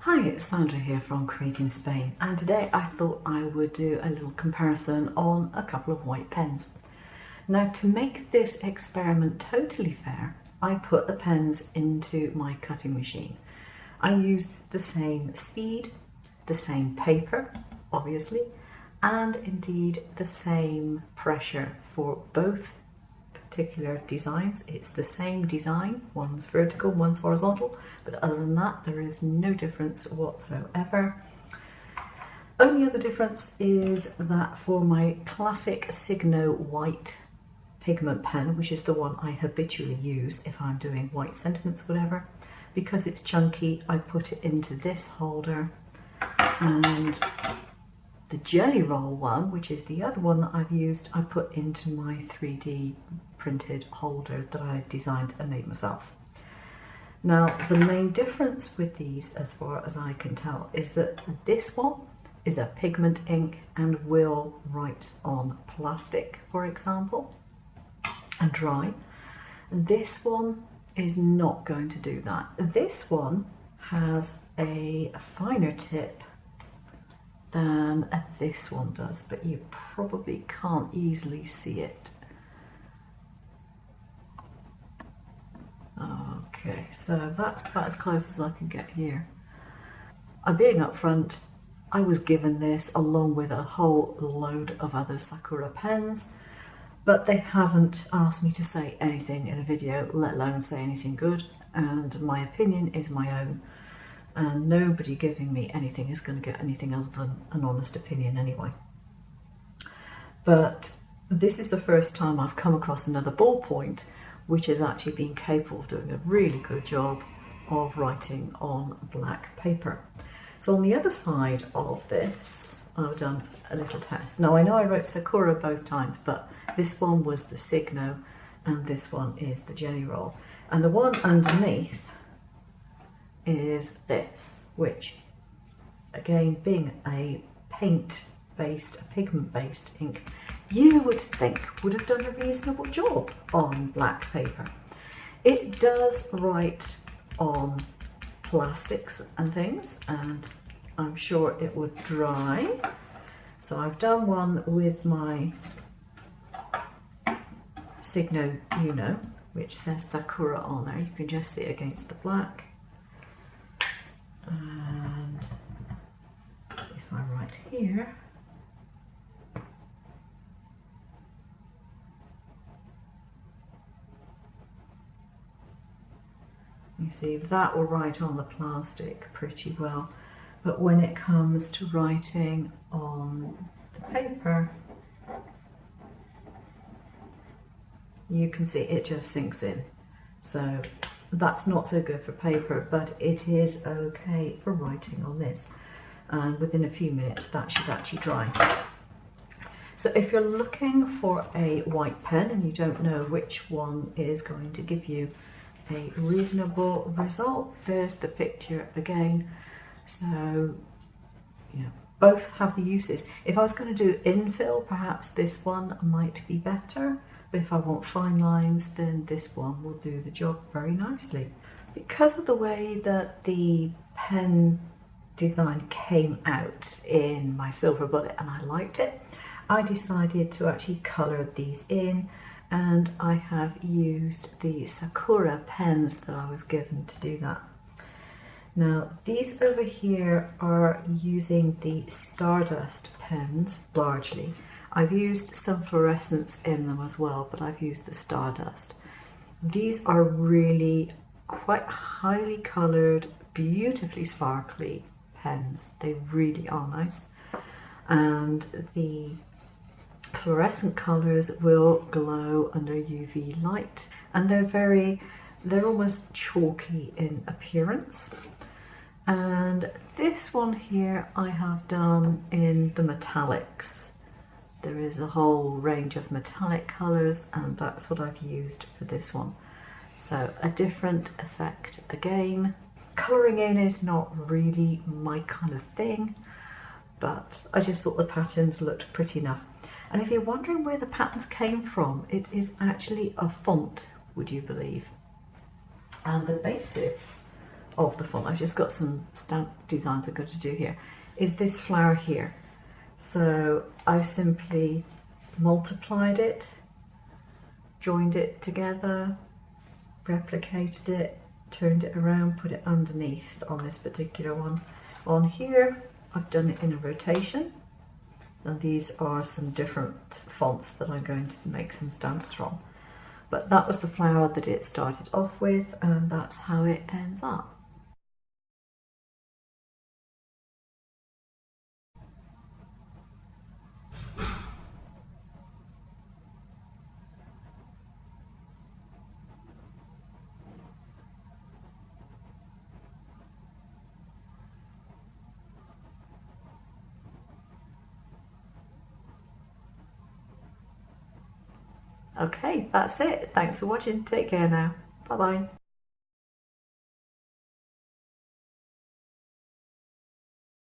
Hi, it's Sandra here from Creating Spain, and today I thought I would do a little comparison on a couple of white pens. Now, to make this experiment totally fair, I put the pens into my cutting machine. I used the same speed, the same paper, obviously, and indeed the same pressure for both particular designs. It's the same design, one's vertical, one's horizontal, but other than that there is no difference whatsoever. Only other difference is that for my classic Signo white pigment pen, which is the one I habitually use if I'm doing white sentiments, whatever, because it's chunky, I put it into this holder, and the Gelly Roll one, which is the other one that I've used, I put into my 3D printed holder that I designed and made myself. Now, the main difference with these, as far as I can tell, is that this one is a pigment ink and will write on plastic, for example, and dry. This one is not going to do that. This one has a finer tip than this one does, but you probably can't easily see it. Okay, so that's about as close as I can get here. I'm being upfront, I was given this along with a whole load of other Sakura pens, but they haven't asked me to say anything in a video, let alone say anything good, and my opinion is my own. And nobody giving me anything is going to get anything other than an honest opinion anyway. But this is the first time I've come across another ballpoint which has actually been capable of doing a really good job of writing on black paper. So on the other side of this, I've done a little test. Now I know I wrote Sakura both times, but this one was the Signo and this one is the Gelly Roll. And the one underneath is this, which again, being a paint-based, a pigment-based ink, you would think would have done a reasonable job on black paper. It does write on plastics and things, and I'm sure it would dry. So I've done one with my Signo Uno, which says Sakura on there. You can just see it against the black. And if I write here, you see that will write on the plastic pretty well, but when it comes to writing on the paper, you can see it just sinks in. So that's not so good for paper, but it is okay for writing on this. And within a few minutes that should actually dry. So if you're looking for a white pen and you don't know which one is going to give you a reasonable result, there's the picture again. So, you know, both have the uses. If I was going to do infill, perhaps this one might be better. But if I want fine lines, then this one will do the job very nicely. Because of the way that the pen design came out in my silver bullet and I liked it, I decided to actually colour these in, and I have used the Sakura pens that I was given to do that. Now these over here are using the Stardust pens largely. I've used some fluorescence in them as well, but I've used the Stardust. These are really quite highly coloured, beautifully sparkly pens. They really are nice. And the fluorescent colours will glow under UV light. And they're almost chalky in appearance. And this one here I have done in the metallics. There is a whole range of metallic colours, and that's what I've used for this one. So a different effect again. Colouring in is not really my kind of thing, but I just thought the patterns looked pretty enough. And if you're wondering where the patterns came from, it is actually a font, would you believe? And the basis of the font, I've just got some stamp designs I'm going to do here, is this flower here. So I've simply multiplied it, joined it together, replicated it, turned it around, put it underneath on this particular one. On here, I've done it in a rotation, and these are some different fonts that I'm going to make some stamps from. But that was the flower that it started off with, and that's how it ends up. Okay, that's it. Thanks for watching. Take care now. Bye bye.